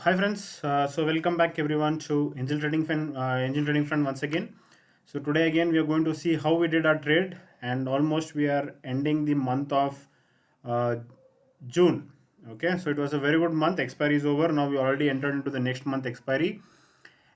Hi friends, so welcome back everyone to Angel Trading Fund once again. So today again we are going to see how we did our trade, and almost we are ending the month of uh, June. Okay, so it was a very good month. Expiry is over. Now we already entered into the next month expiry.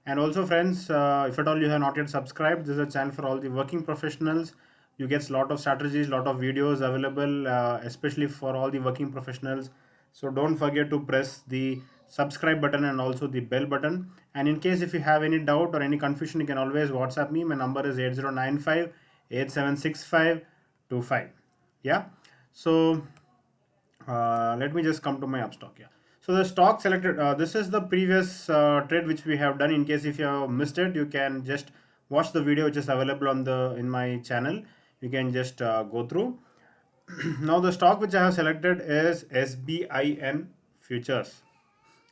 And also friends, if at all you have not yet subscribed, this is a channel for all the working professionals. You get lot of strategies, lot of videos available, especially for all the working professionals. So don't forget to press the subscribe button and also the bell button. And in case if you have any doubt or any confusion, you can always WhatsApp me. My number is 8095 876525. Yeah. So let me just come to my upstock. Yeah. So the stock selected, this is the previous trade which we have done. In case if you have missed it, you can just watch the video which is available on the in my channel. You can just go through. Now the stock which I have selected is SBIN futures.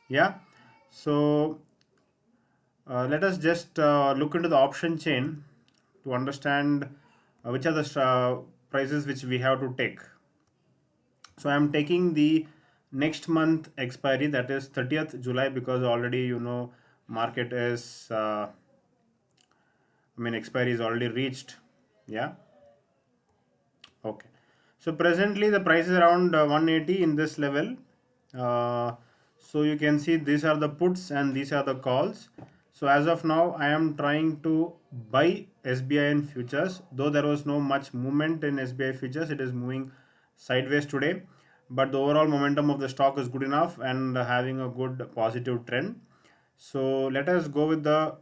Yeah. So let us just look into the option chain to understand which are the prices which we have to take. So I'm taking the next month expiry, that is 30th July, because already market is expiry is already reached. Yeah. Okay. So presently the price is around 180 in this level. Uh, so you can see these are the puts and these are the calls. So as of now, I am trying to buy SBI futures. Though there was no much movement in SBI futures, it is moving sideways today. But the overall momentum of the stock is good enough and having a good positive trend. So let us go with the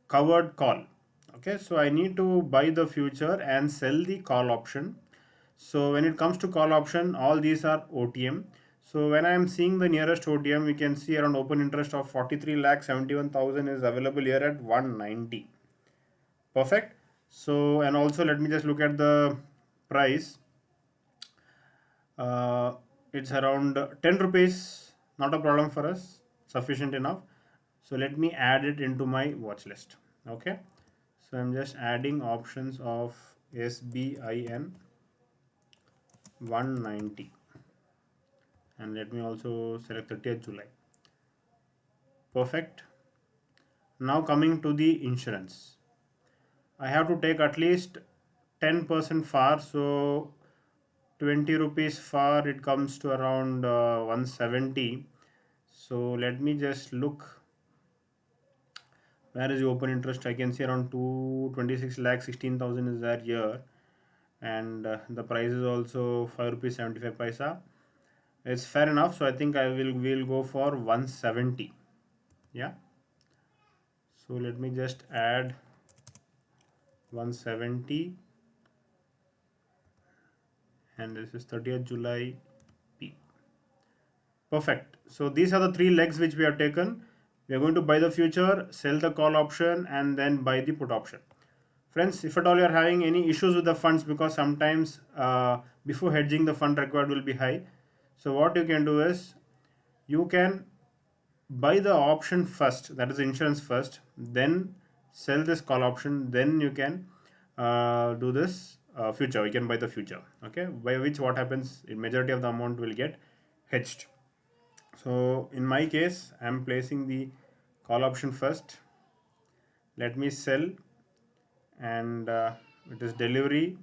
covered call. Okay, so I need to buy the future and sell the call option. So when it comes to call option, all these are OTM. So when I am seeing the nearest OTM, we can see around open interest of 43 lakh 71,000 is available here at 190. Perfect. So and also let me just look at the price. uh, it's around 10 rupees, not a problem for us, sufficient enough. So let me add it into my watch list. Okay, so I'm just adding options of SBIN 190, and let me also select 30th July. Perfect. Now coming to the insurance, I have to take at least 10% far. So 20 rupees far, it comes to around 170. So let me just look where is the open interest. I can see around 226 lakh 16,000 is there here, and the price is also 5 rupees 75 paisa. It's fair enough, so I think I will go for 170. Yeah. So let me just add 170, and this is 30th July P. Perfect. So these are the three legs which we have taken. We are going to buy the future, sell the call option, and then buy the put option. Friends, if at all you are having any issues with the funds, because sometimes before hedging the fund required will be high. So what you can do is you can buy the option first, that is insurance first, then sell this call option, then you can do this future. You can buy the future. Okay, by which what happens, in majority of the amount will get hedged. So in my case, I am placing the call option first. Let me sell, and it is delivery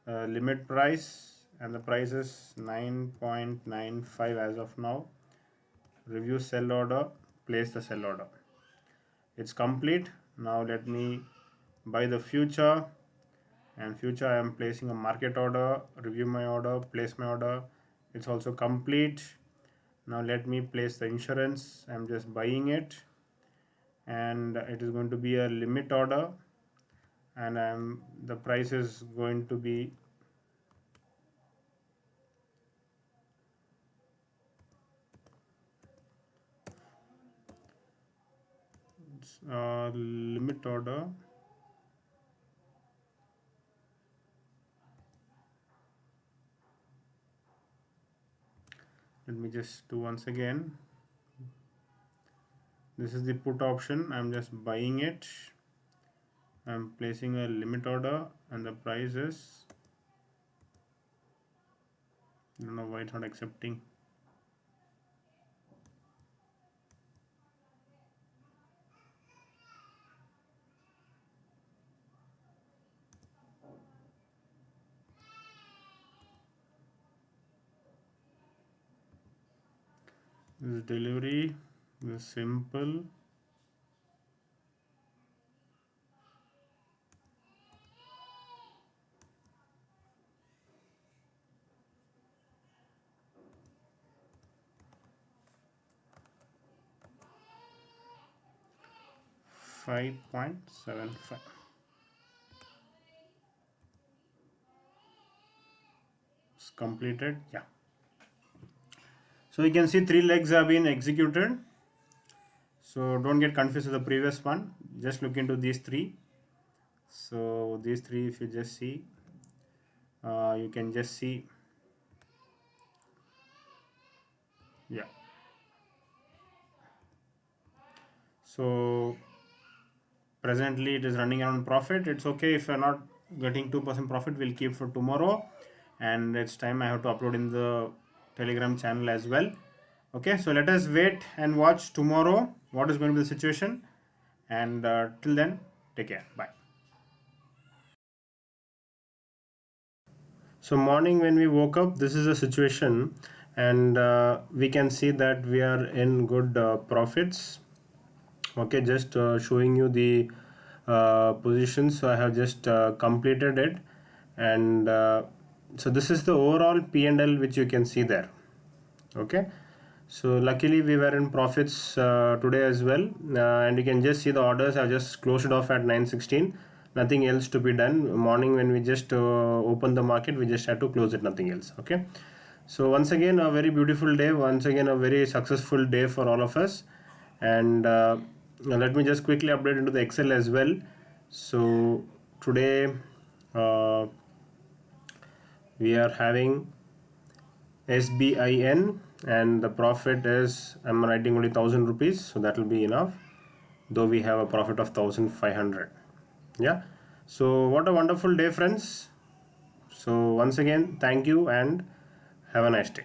limit price, and the price is 9.95 as of now. Review sell order, place the sell order. It's complete. Now let me buy the future, and future I am placing a market order, review my order, place my order. It's also complete. Now let me place the insurance. I'm just buying it, and it is going to be a limit order, and the price is going to be limit order. Let me just do once again. This is the put option. I'm just buying it. I'm placing a limit order, and the price is, I don't know why it's not accepting. This delivery is simple. $5.75. It's completed. Yeah. So you can see three legs have been executed. So don't get confused with the previous one. Just look into these three. So these three, if you just see, you can just see. Yeah. So presently it is running around profit. It's okay if you're not getting 2% profit. We'll keep for tomorrow, and it's time I have to upload in the Telegram channel as well. Okay, so let us wait and watch tomorrow what is going to be the situation, and till then, take care. Bye. So morning when we woke up, this is a situation, and we can see that we are in good profits. Okay, just showing you the positions. So I have just completed it, and so this is the overall P&L which you can see there. Okay, so luckily we were in profits today as well, and you can just see the orders. I just closed it off at 9:16. Nothing else to be done. Morning when we just open the market, we just had to close it. Nothing else. Okay. So once again, a very beautiful day. Once again, a very successful day for all of us. And let me just quickly update into the Excel as well. So today we are having SBIN, and the profit is, I'm writing only 1,000 rupees, so that will be enough, though we have a profit of 1,500. Yeah, so what a wonderful day, friends. So once again, thank you and have a nice day.